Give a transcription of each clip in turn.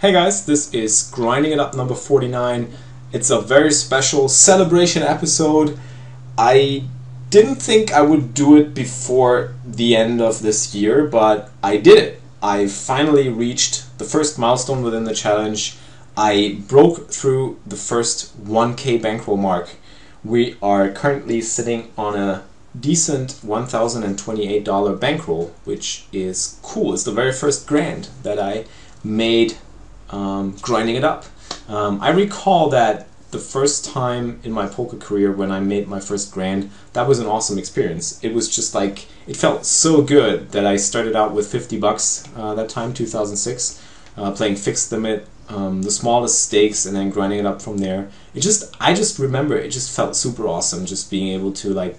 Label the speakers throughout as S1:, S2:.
S1: Hey guys, this is Grinding It Up number 49. It's a very special celebration episode. I didn't think I would do it before the end of this year, but I did it. I finally reached the first milestone within the challenge. I broke through the first 1K bankroll mark. We are currently sitting on a decent $1,028 bankroll, which is cool. It's the very first grand that I made grinding it up. I recall that the first time in my poker career when I made my first grand, that was an awesome experience. It was just like, it felt so good that I started out with 50 bucks that time, 2006, playing fixed limit, the smallest stakes, and then grinding it up from there. I just remember it just felt super awesome, just being able to like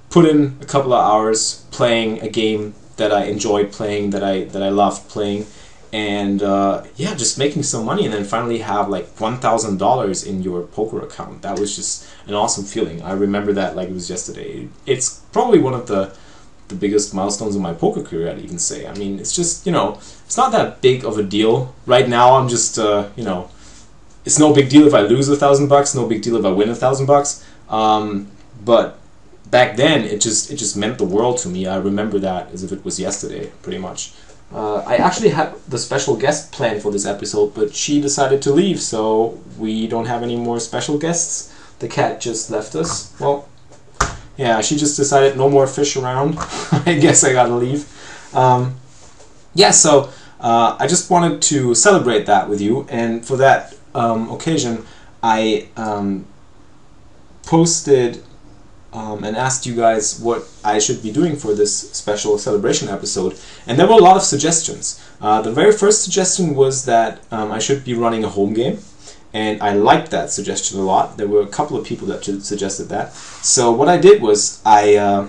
S1: put in a couple of hours playing a game that I enjoyed playing, that I loved playing, and yeah, just making some money, and then finally have like $1,000 in your poker account. That was just an awesome feeling. I remember that like it was yesterday. It's probably one of the biggest milestones in my poker career, I'd even say. I mean, it's just, you know, it's not that big of a deal. Right now I'm just, you know, it's no big deal if I lose $1,000, no big deal if I win $1,000. But back then it just meant the world to me. I remember that as if it was yesterday, pretty much. I actually had the special guest planned for this episode, but she decided to leave, so we don't have any more special guests. The cat just left us. Well, yeah, she just decided no more fish around. I guess I gotta leave. Yeah, so I just wanted to celebrate that with you, and for that occasion I posted and asked you guys what I should be doing for this special celebration episode, and there were a lot of suggestions. The very first suggestion was that I should be running a home game, and I liked that suggestion a lot. There were a couple of people that suggested that. So what I did was I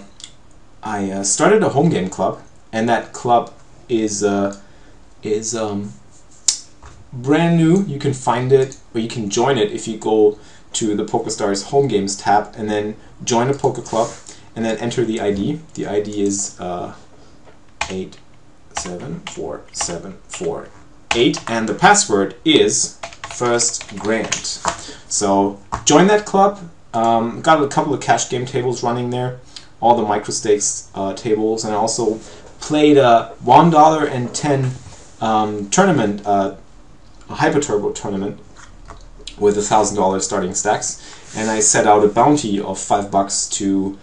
S1: started a home game club, and that club is brand new. You can find it, or you can join it if you go to the PokerStars Home Games tab and then join a poker club and then enter the ID. The ID is 874748, and the password is first grand. So join that club. Got a couple of cash game tables running there, all the micro stakes tables, and I also played a $1.10 tournament, a hyper turbo tournament with $1,000 starting stacks, and I set out a bounty of $5 to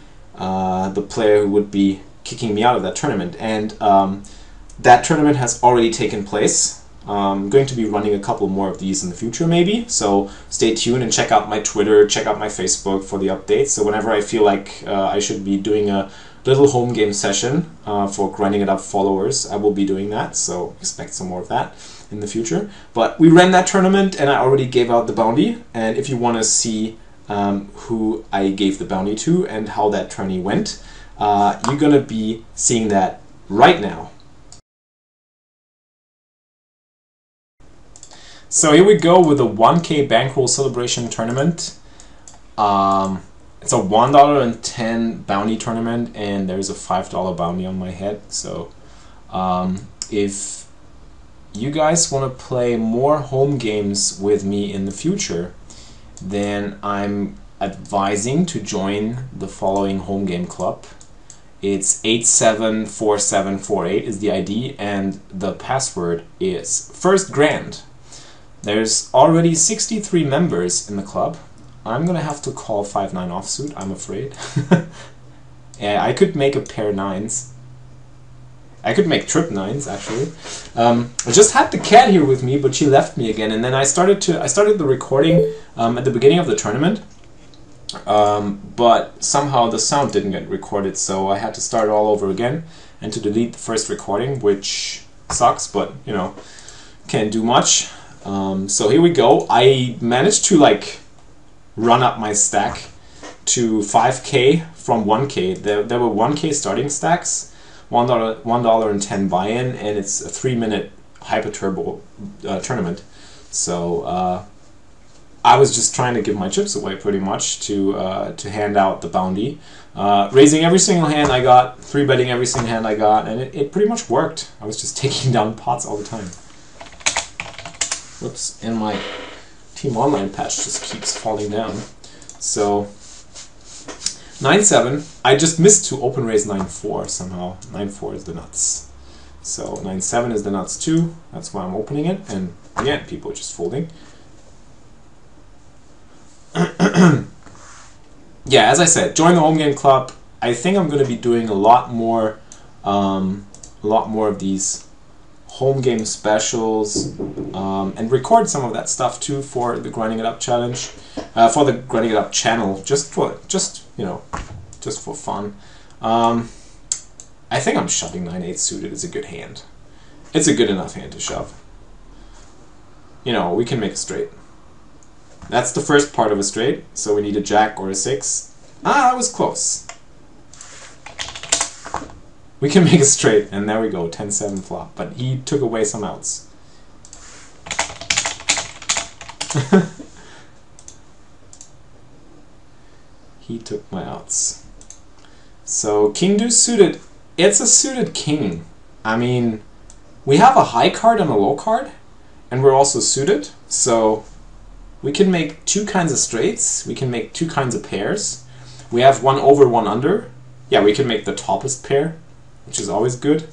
S1: the player who would be kicking me out of that tournament. And that tournament has already taken place. I'm going to be running a couple more of these in the future, maybe, so stay tuned and check out my Twitter, check out my Facebook for the updates. So whenever I feel like I should be doing a little home game session for Grinding It Up followers, I will be doing that, so expect some more of that in the future. But we ran that tournament, and I already gave out the bounty, and if you want to see who I gave the bounty to and how that tourney went, you're gonna be seeing that right now. So here we go with the 1K bankroll celebration tournament. It's a $1.10 bounty tournament, and there's a $5 bounty on my head. So if you guys want to play more home games with me in the future, then I'm advising to join the following home game club. It's 874748 is the ID, and the password is first grand. There's already 63 members in the club. I'm gonna have to call 5-9 offsuit, I'm afraid. Yeah, I could make a pair nines. I could make trip nines, actually. I just had the cat here with me, but she left me again, and then I started the recording at the beginning of the tournament, but somehow the sound didn't get recorded, so I had to start all over again and to delete the first recording, which sucks, but you know, can't do much. So here we go. I managed to like run up my stack to 5K from 1K. There were 1K starting stacks, $1.10 buy-in, and it's a 3-minute hyper turbo tournament. So I was just trying to give my chips away pretty much to hand out the bounty, raising every single hand I got, 3-betting every single hand I got, and it pretty much worked. I was just taking down pots all the time. Whoops, and my Team Online patch just keeps falling down. So 9-7. I just missed to open raise 9-4 somehow. 9-4 is the nuts. So 9-7 is the nuts too. That's why I'm opening it. And again, people are just folding. Yeah, as I said, join the home game club. I think I'm going to be doing a lot more of these home game specials, and record some of that stuff too for the Grinding It Up challenge, for the Grinding It Up channel, just for fun. I think I'm shoving 9-8 suited. It's a good hand. It's a good enough hand to shove. You know, we can make a straight. That's the first part of a straight, so we need a jack or a 6. Ah, that was close. We can make a straight, and there we go, 10-7 flop. But he took away some outs. He took my outs. So king deuce suited. It's a suited king. I mean, we have a high card and a low card, and we're also suited. So we can make two kinds of straights. We can make two kinds of pairs. We have 1 over, 1 under. Yeah, we can make the toppest pair, which is always good.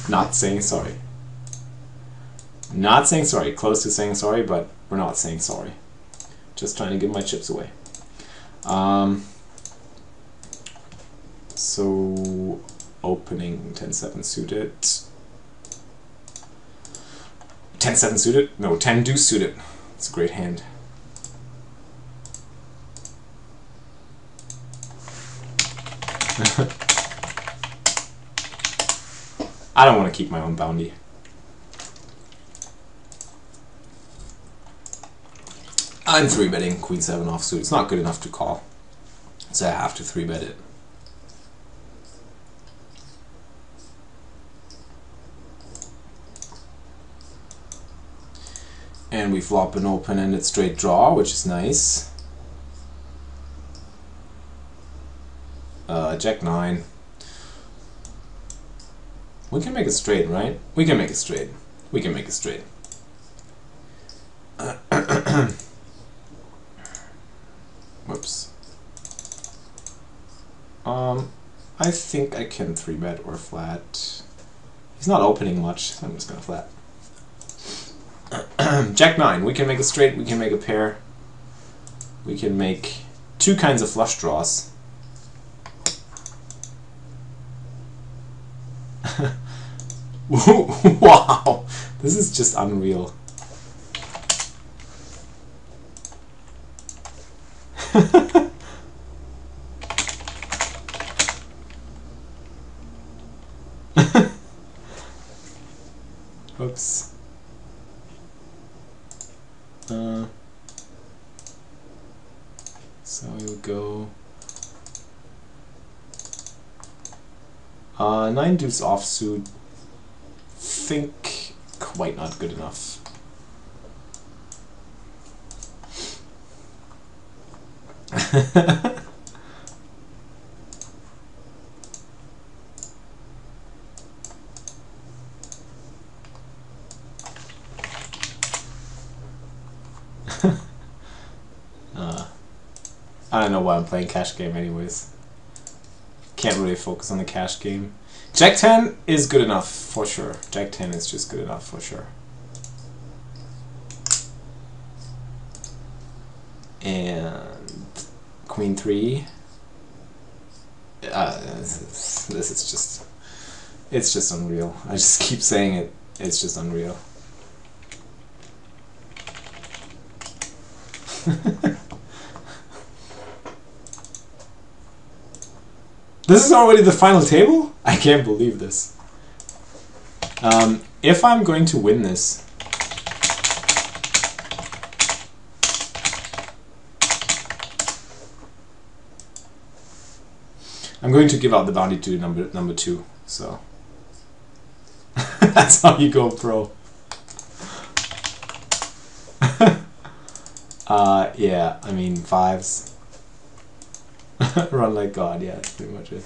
S1: Not saying sorry. Not saying sorry. Close to saying sorry, but we're not saying sorry. Just trying to give my chips away. So opening 10-7 suited. 10-7 suited? No, 10 deuce suited. It's a great hand. I don't want to keep my own bounty. I'm 3-betting Queen 7 offsuit. It's not good enough to call, so I have to 3-bet it. And we flop an open-ended straight draw, which is nice. Jack 9. We can make it straight, right? We can make it straight. We can make it straight. Whoops. I think I can 3-bet or flat. He's not opening much, so I'm just gonna flat. Jack 9. We can make a straight. We can make a pair. We can make two kinds of flush draws. Wow, this is just unreal. Oops. So we would go 9 deuce offsuit. Think quite not good enough. I don't know why I'm playing cash game anyways. Can't really focus on the cash game. Jack 10 is good enough for sure. Jack 10 is just good enough for sure. And Queen 3. This is just, it's just unreal. I just keep saying it. It's just unreal. This is already the final table? I can't believe this. If I'm going to win this, I'm going to give out the bounty to number 2. So that's how you go pro. Yeah, I mean 5s. Run like God, yeah, that's pretty much it.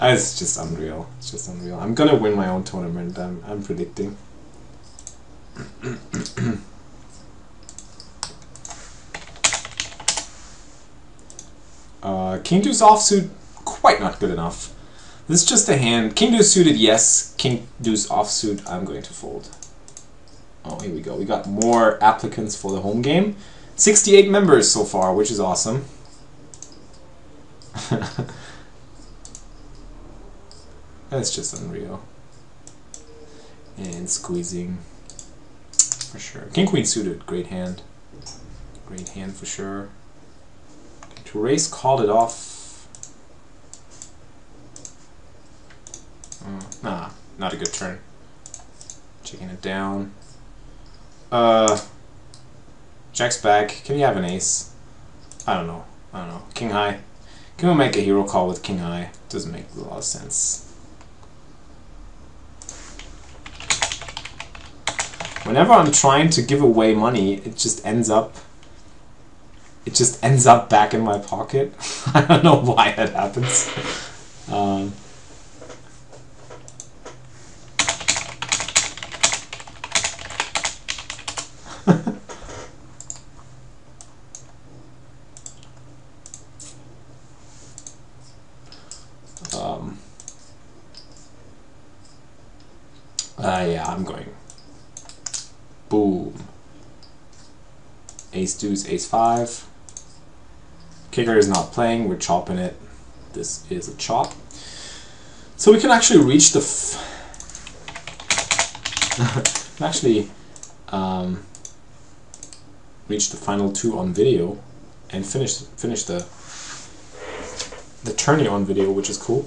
S1: It's just unreal. It's just unreal. I'm gonna win my own tournament. I'm predicting. King deuce offsuit, quite not good enough. This is just a hand. King deuce suited, yes. King deuce offsuit, I'm going to fold. Oh, here we go. We got more applicants for the home game. 68 members so far, which is awesome. That's just unreal. And squeezing for sure. King queen suited, great hand. Great hand for sure. To raise, called it off. Nah, not a good turn. Checking it down. Jack's back. Can you have an ace? I don't know. King high. Can we make a hero call with king high? Doesn't make a lot of sense. Whenever I'm trying to give away money, it just ends up back in my pocket. I don't know why that happens. Yeah, I'm going. Boom. Ace deuce, ace five. Kicker is not playing, we're chopping it. This is a chop. So we can actually reach the reach the final two on video and finish the tourney on video, which is cool.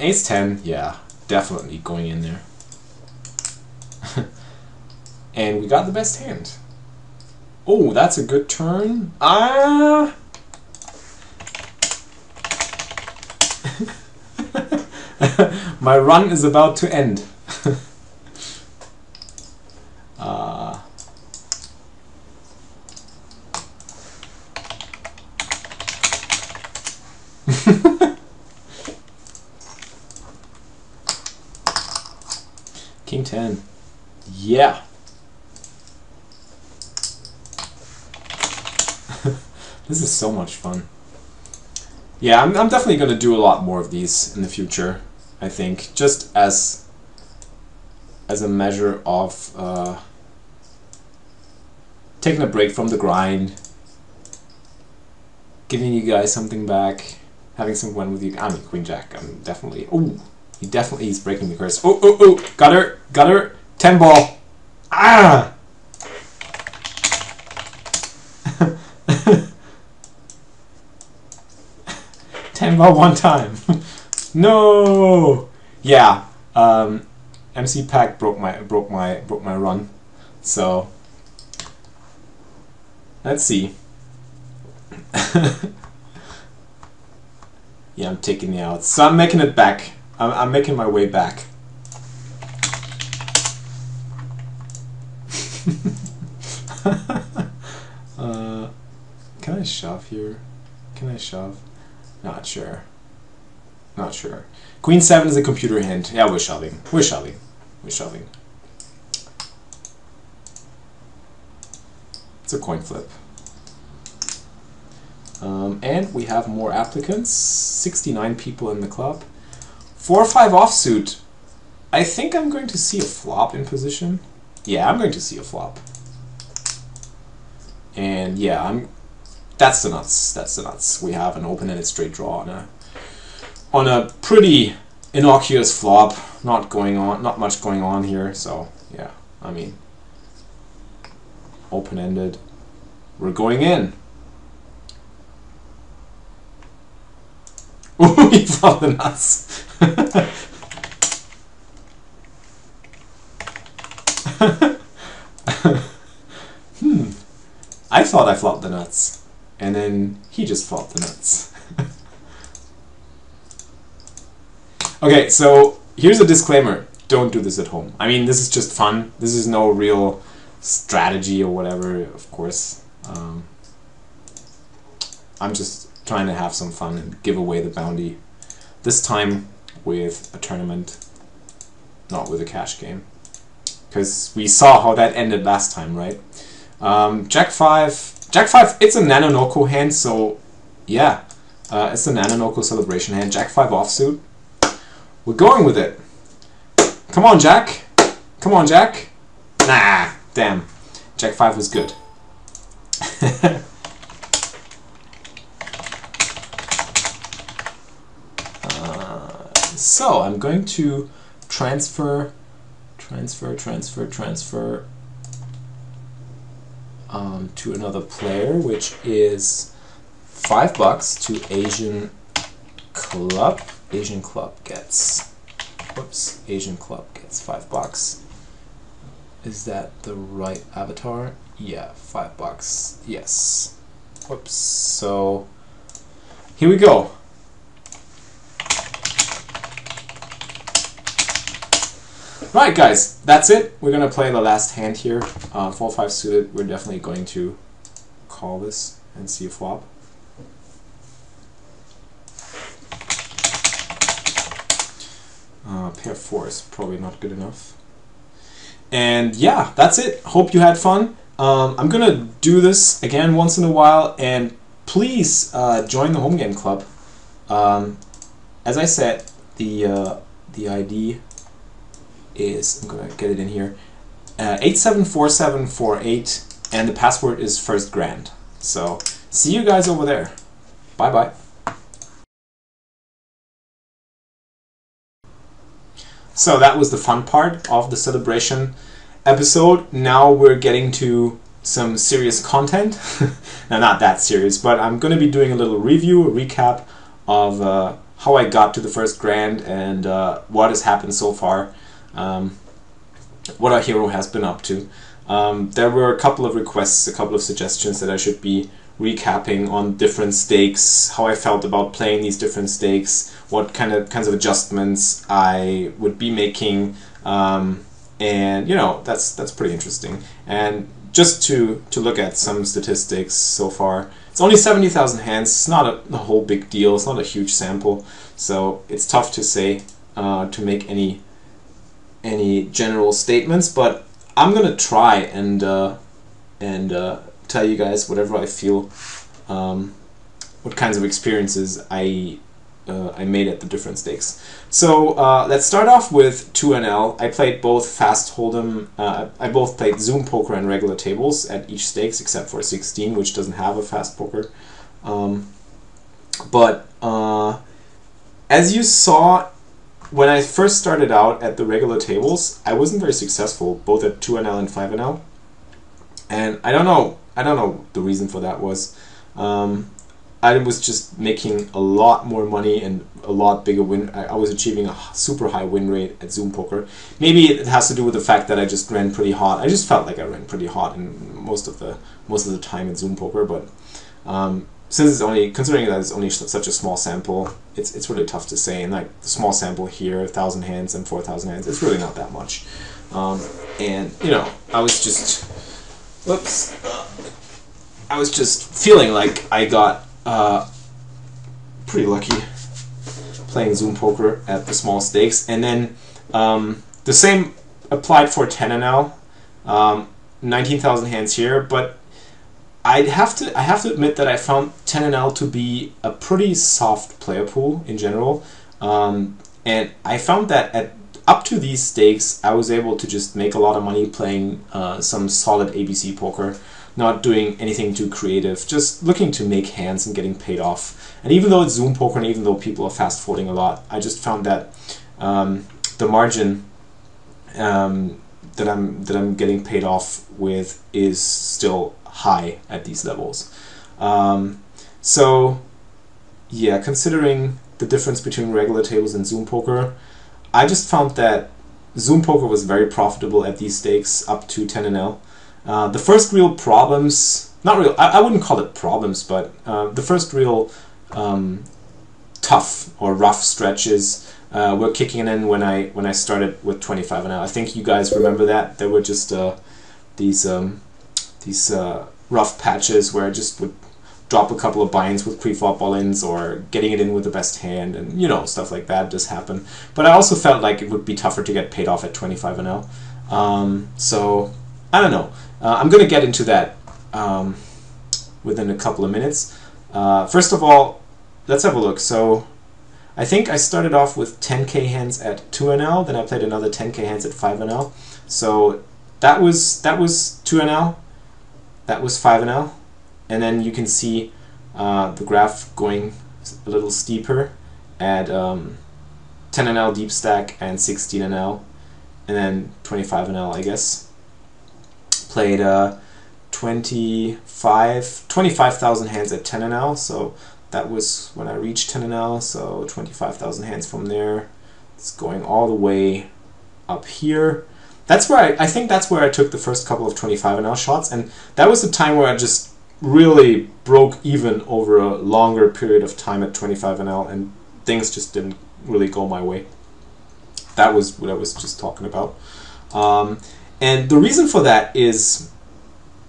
S1: Ace 10, yeah, definitely going in there. And we got the best hand. Oh, that's a good turn. Ah! My run is about to end. King 10. Yeah. This is so much fun. Yeah, I'm definitely going to do a lot more of these in the future, I think. Just as a measure of taking a break from the grind, giving you guys something back, having some fun with you. I mean, Queen Jack, I'm definitely... Oh! He definitely is breaking the curse. Oh, oh, oh! Got her! Got her! 10 ball! Ah! Ten ball one time. No! Yeah. MC Pack broke my run. So let's see. Yeah, I'm taking the outs. So I'm making it back. I'm making my way back. Can I shove here? Can I shove? Not sure. Not sure. Queen 7 is a computer hint. Yeah, we're shoving. We're shoving. We're shoving. It's a coin flip. And we have more applicants. 69 people in the club. 4-5 offsuit. I think I'm going to see a flop in position. Yeah, I'm going to see a flop. And yeah, that's the nuts. That's the nuts. We have an open-ended straight draw on a pretty innocuous flop. Not much going on here. So yeah, I mean, open-ended. We're going in. Ooh, he flopped the nuts. thought I flopped the nuts, and then he just flopped the nuts. Okay, so here's a disclaimer. Don't do this at home. I mean, this is just fun. This is no real strategy or whatever, of course. I'm just trying to have some fun and give away the bounty. This time with a tournament, not with a cash game. Because we saw how that ended last time, right? Jack 5. Jack 5, it's a Nano Noko hand, so yeah. It's a Nano Noko celebration hand. Jack 5 offsuit. We're going with it. Come on, Jack. Come on, Jack. Nah, damn. Jack 5 was good. So I'm going to transfer to another player, which is $5 to Asian Club. Asian Club gets, whoops, Asian Club gets $5. Is that the right avatar? Yeah, $5. Yes. Whoops. So here we go. Right, guys, that's it. We're gonna play the last hand here. 4-5 suited. We're definitely going to call this and see a flop. Pair 4 is probably not good enough. And yeah, that's it. Hope you had fun. I'm gonna do this again once in a while, and please join the home game club. As I said, the ID is, I'm gonna get it in here, 874748, and the password is First Grand. So see you guys over there. Bye bye. So that was the fun part of the celebration episode. Now we're getting to some serious content. Now, not that serious, but I'm going to be doing a little review, a recap of how I got to the First Grand and what has happened so far, what our hero has been up to. There were a couple of requests, a couple of suggestions that I should be recapping on different stakes, how I felt about playing these different stakes, what kinds of adjustments I would be making, and you know, that's pretty interesting. And just to look at some statistics so far, it's only 70,000 hands. It's not a whole big deal. It's not a huge sample, so it's tough to say, to make any general statements. But I'm gonna try and tell you guys whatever I feel, what kinds of experiences I made at the different stakes. So let's start off with 2NL. I played both fast hold'em. I both played Zoom poker and regular tables at each stakes, except for 16, which doesn't have a fast poker. But as you saw, when I first started out at the regular tables, I wasn't very successful, both at 2NL and 5NL. And I don't know the reason for that was. I was just making a lot more money and a lot bigger win. I was achieving a super high win rate at Zoom poker. Maybe it has to do with the fact that I just ran pretty hot. I just felt like I ran pretty hot in most of the time at Zoom poker. But since it's only, considering that it's only such a small sample, it's really tough to say. And like the small sample here, 1,000 hands and 4,000 hands, it's really not that much. And you know, I was just, whoops, I was just feeling like I got pretty lucky playing Zoom poker at the small stakes. And then the same applied for 10NL, 19,000 hands here, but I have to admit that I found 10NL to be a pretty soft player pool in general, and I found that up to these stakes I was able to just make a lot of money playing some solid ABC poker, not doing anything too creative, just looking to make hands and getting paid off. And even though it's Zoom poker and even though people are fast folding a lot, I just found that the margin that I'm getting paid off with is still high at these levels. So yeah, considering the difference between regular tables and Zoom poker, I just found that Zoom poker was very profitable at these stakes up to 10NL. The first real problems not real, I wouldn't call it problems, but the first real tough or rough stretches were kicking in when I started with 25 and L. I think you guys remember that. There were just these rough patches where I just would drop a couple of binds with pre-flop all-ins or getting it in with the best hand, and you know, stuff like that does happen. But I also felt like it would be tougher to get paid off at 25 and L. So I don't know. I'm going to get into that within a couple of minutes. First of all, let's have a look. So I think I started off with 10k hands at 2NL, then I played another 10k hands at 5NL. So that was 2NL, that was 5NL, and then you can see the graph going a little steeper at 10NL deep stack and 16NL, and then 25NL, I guess. Played 25,000 hands at 10NL, so that was when I reached 10NL, so 25,000 hands from there. It's going all the way up here. That's where I think that's where I took the first couple of 25NL shots, and that was the time where I just really broke even over a longer period of time at 25NL, and things just didn't really go my way. That was what I was just talking about. And the reason for that is,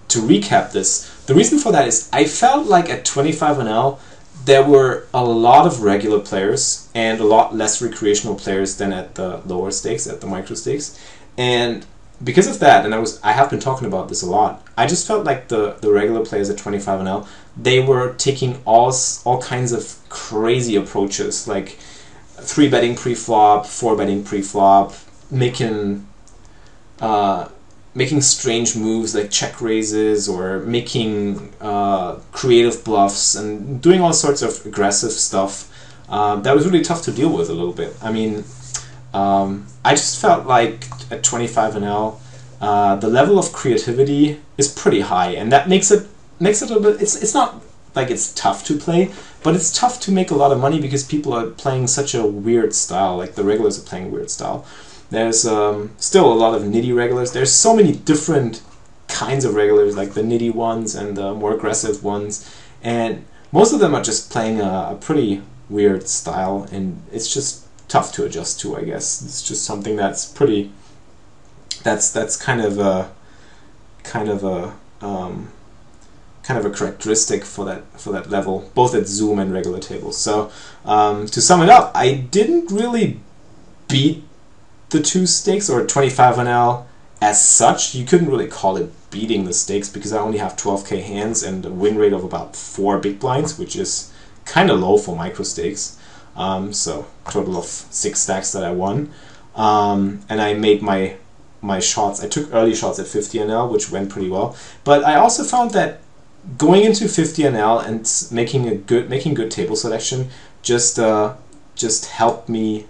S1: to recap this, the reason for that is I felt like at 25NL there were a lot of regular players and a lot less recreational players than at the lower stakes, at the micro stakes. And because of that, and I have been talking about this a lot, I just felt like the regular players at 25NL, they were taking all kinds of crazy approaches, like 3-betting pre-flop, 4-betting pre-flop, making strange moves like check raises, or making creative bluffs, and doing all sorts of aggressive stuff that was really tough to deal with a little bit. I mean, I just felt like at 25NL the level of creativity is pretty high, and that makes it a little bit, it's not like it's tough to play, but it's tough to make a lot of money because people are playing such a weird style, like the regulars are playing a weird style. There's still a lot of nitty regulars. There's so many different kinds of regulars, like the nitty ones and the more aggressive ones, and most of them are just playing a pretty weird style, and it's just tough to adjust to, I guess. It's just something that's pretty, that's kind of a characteristic for that level, both at Zoom and regular tables. So to sum it up, I didn't really beat the two stakes or 25NL as such. You couldn't really call it beating the stakes because I only have 12k hands and a win rate of about 4 big blinds, which is kind of low for micro stakes. So total of 6 stacks that I won, and I made my shots. I took early shots at 50NL, which went pretty well. But I also found that going into 50NL and making good table selection just helped me.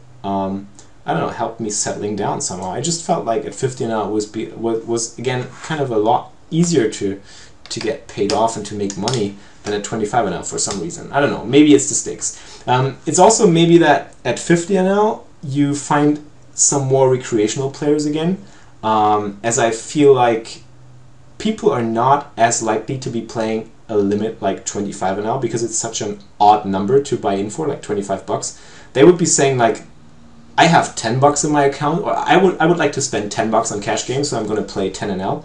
S1: I don't know, helped me settling down somehow. I just felt like at 50NL was again kind of a lot easier to get paid off and to make money than at 25NL for some reason. I don't know, maybe it's the stakes. It's also maybe that at 50NL you find some more recreational players again, as I feel like people are not as likely to be playing a limit like 25NL because it's such an odd number to buy in for, like 25 bucks. They would be saying like, I have 10 bucks in my account, or I would like to spend 10 bucks on cash games, so I'm going to play 10NL.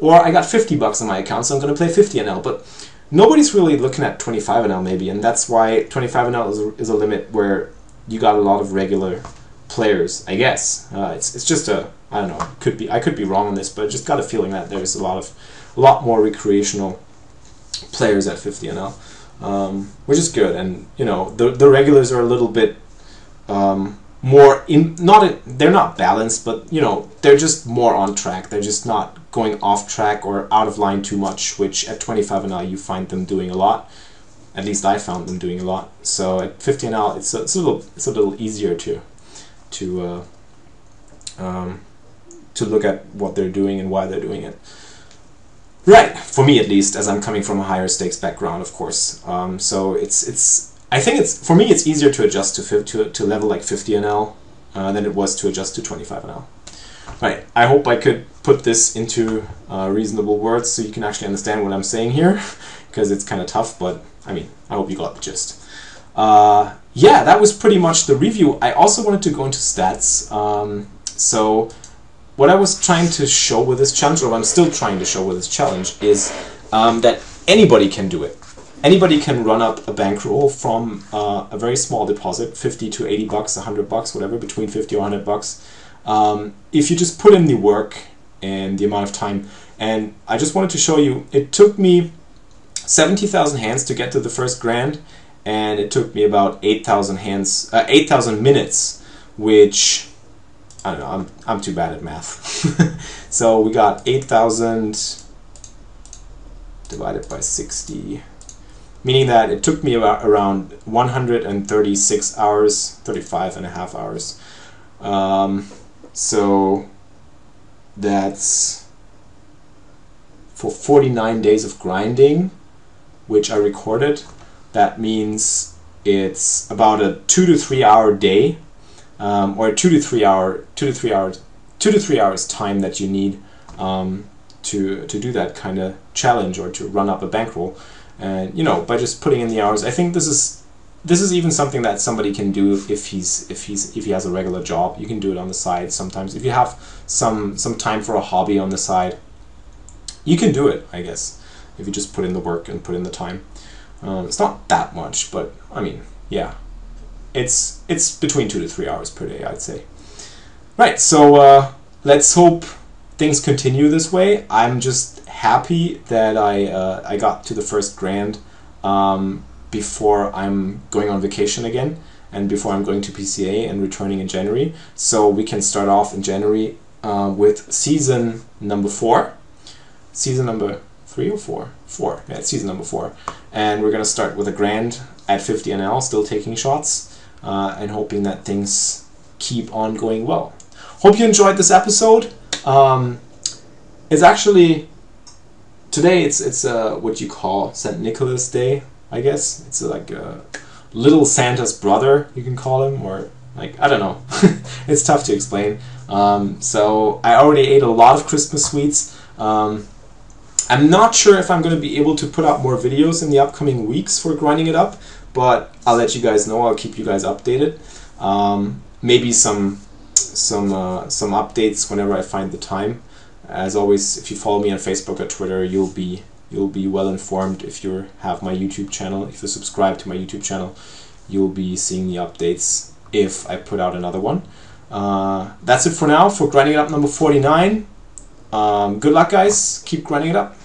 S1: Or I got 50 bucks in my account, so I'm going to play 50NL. But nobody's really looking at 25NL maybe, and that's why 25NL is a limit where you got a lot of regular players, I guess. It's just I don't know, I could be wrong on this, but I just got a feeling that there's a lot more recreational players at 50NL, which is good. And you know, the regulars are a little bit more they're not balanced, but you know, they're just more on track. They're just not going off track or out of line too much, which at 25NL you find them doing a lot. At least I found them doing a lot. So at 50NL it's a little easier to look at what they're doing and why they're doing it. Right, for me at least, as I'm coming from a higher stakes background, of course. So I think for me it's easier to adjust to level like 50NL than it was to adjust to 25NL. Right, I hope I could put this into reasonable words so you can actually understand what I'm saying here, because it's kind of tough, but I mean, I hope you got the gist. Yeah, that was pretty much the review. I also wanted to go into stats. So what I was trying to show with this challenge, or what I'm still trying to show with this challenge, is that anybody can do it. Anybody can run up a bankroll from a very small deposit, 50 to 80 bucks, 100 bucks, whatever, between 50 or 100 bucks. If you just put in the work and the amount of time. And I just wanted to show you, it took me 70,000 hands to get to the first grand, and it took me about 8,000 hands, 8,000 minutes, which, I don't know, I'm too bad at math. So we got 8,000 divided by 60, meaning that it took me about around 136 hours, 35 and a half hours. So that's for 49 days of grinding, which I recorded. That means it's about a 2 to 3 hour day, or 2 to 3 hours time that you need to do that kind of challenge, or to run up a bankroll. And you know, by just putting in the hours, I think this is even something that somebody can do if he has a regular job. You can do it on the side sometimes. If you have some time for a hobby on the side, you can do it, I guess, if you just put in the work and put in the time. It's not that much, but I mean, yeah, it's between 2 to 3 hours per day, I'd say. Right, so let's hope things continue this way. I'm just happy that I got to the first grand before I'm going on vacation again, and before I'm going to PCA and returning in January. So we can start off in January with season number 4. Season number 3 or 4? 4. Yeah, it's season number 4. And we're going to start with a grand at 50 NL, still taking shots, and hoping that things keep on going well. Hope you enjoyed this episode. It's actually, today it's what you call St. Nicholas Day, I guess. It's like a little Santa's brother, you can call him, or like, I don't know. It's tough to explain. So I already ate a lot of Christmas sweets. I'm not sure if I'm going to be able to put out more videos in the upcoming weeks for grinding it up, but I'll let you guys know. I'll keep you guys updated. Maybe some updates whenever I find the time. As always, if you follow me on Facebook or Twitter, you'll be well informed. If you have my YouTube channel, if you subscribe to my YouTube channel, you'll be seeing the updates if I put out another one. That's it for now for grinding it up number 49. Good luck, guys. Keep grinding it up.